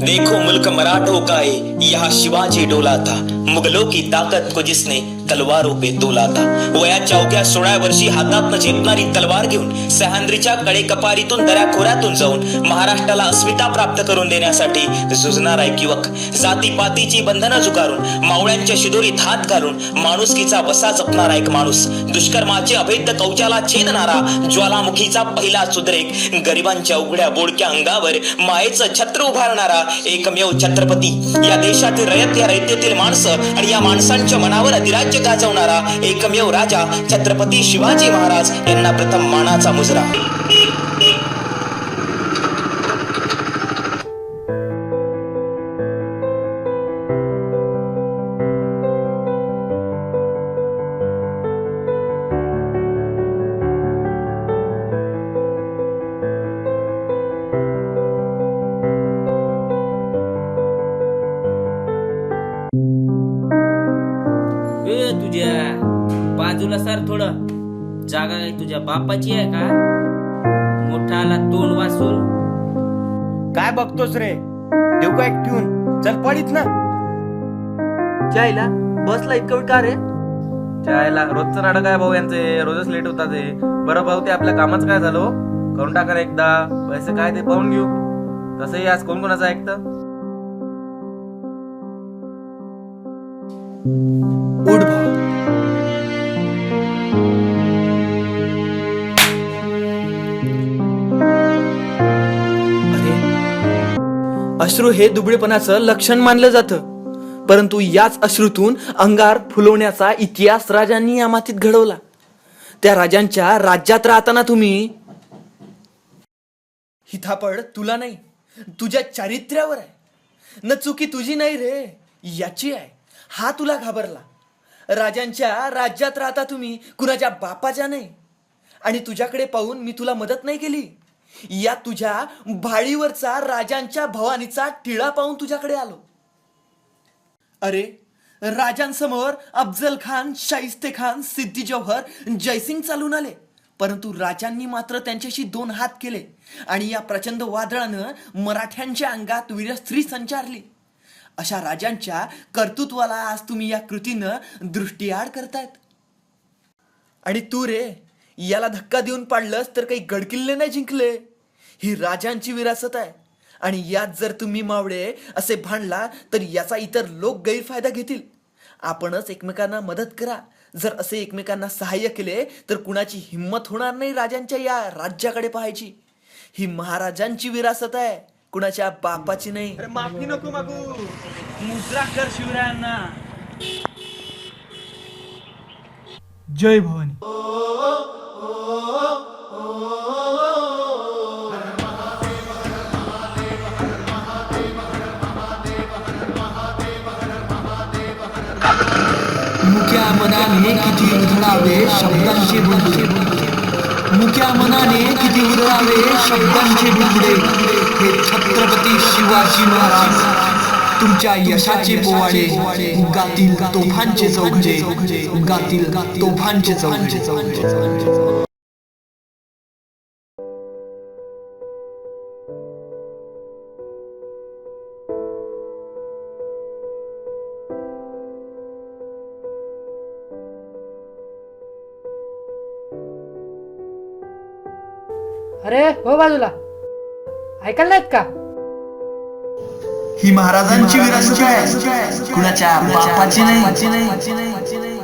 देखो मुल्क मराठों का है, यहाँ शिवाजी डोला था, मुगलों की ताकत को जिसने तलवारों पे तोला था. वयाच्या अवघ्या 16 वर्षी हातात झेपणारी तलवार घेऊन सह्याद्रीच्या कडेकपारीतून दऱ्याखोऱ्यातून जाऊन महाराष्ट्राला अस्मिता प्राप्त करून देण्यासाठी झुंजणारा एक युवक. जातीपातीची बंधनं झुगारून मावळ्यांच्या शिदोरीत हात घालून माणुसकीचा वसा जपणारा एक माणूस. दुष्कर्माचे अभेद कवचाला छेदणारा ज्वालामुखीचा पहिला सुद्रेक. गरिबांच्या उघड्या बोडक्या अंगावर मायेचं छत्र उभारणारा एकमेव छत्रपती. या देशातील रयत, या रयतेतील माणसं आणि या माणसांच्या मनावर अधिराज्य गाजवणारा एकमेव राजा छत्रपती शिवाजी महाराज यांना प्रथम मानाचा मुजरा. तुझ्या बाजूला सर थोडं. जागा काय तुझ्या बापाची आहे का? मोठाला तोंड वासून काय बघतोस रे? देऊ का एक ठेवून? चल पडीत ना. चायला बसला इतका वेळ का रे? चायला रोजचं नाटक आहे भाऊ यांचे, रोजच लेट होतात ते. बरं भाऊ, ते आपल्या कामाचं काय झालं? करून टाका एकदा. पैसे काय ते पाहून घेऊ. तसंही आज कोण कोणाचं ऐकतं? उठ भाऊ. अश्रू हे दुबळेपणाचं लक्षण मानलं जातं, परंतु याच अश्रूतून अंगार फुलवण्याचा इतिहास राजांनी या मातीत घडवला. त्या राजांच्या राज्यात राहताना तुम्ही हिथापड तुला नाही, तुझ्या चारित्र्यावर आहे. न चुकी तुझी नाही रे, याची आहे. हा तुला घाबरला. राजांच्या राज्यात राहता तुम्ही, कुणाच्या बापाच्या नाही. आणि तुझ्याकडे पाहून मी तुला मदत नाही केली. या तुझ्या भाळीवरचा राजांच्या भवानीचा टिळा पाहून तुझ्याकडे आलो. अरे राजांसमोर अफजल खान, शाहिस्ते खान, सिद्दी जौहर, जयसिंग चालून आले, परंतु राजांनी मात्र त्यांच्याशी 2 हात केले आणि या प्रचंड वादळानं मराठ्यांच्या अंगात वीरस्त्री संचारली. अशा राजांच्या कर्तृत्वाला आज तुम्ही या कृतीनं दृष्टीआड करतायत. आणि तू रे, याला धक्का देऊन पाडलंस तर काही गडकिल्ले नाही जिंकले. ही राजांची विरासत आहे आणि यात जर तुम्ही मावळे असे भांडला तर याचा इतर लोक गैरफायदा घेतील. आपणच एकमेकांना मदत करा. जर असे एकमेकांना सहाय्य केले तर कुणाची हिंमत होणार नाही राजांच्या या राज्याकडे पाहायची. ही महाराजांची विरासत आहे, कुणाच्या बापाची नाही. माफी नको मागू. मुद्रा कर शिवरायांना. जय भवानी. मुक्या मनाने किती उधळावे शब्दांचे बुडबुडे. मुक्या मनाने किती उधळावे शब्दांचे बुडबुडे. हे छत्रपती शिवाजी महाराज तुमच्या यशाचे पोवाडे गातील तोफांचे चौघडे. गातील तोफांचे चौघडे. अरे हो बाजूला, ऐकायला नाहीत का? ही महाराजांची विरासत आहे, कुणाच्या बापाची नाही.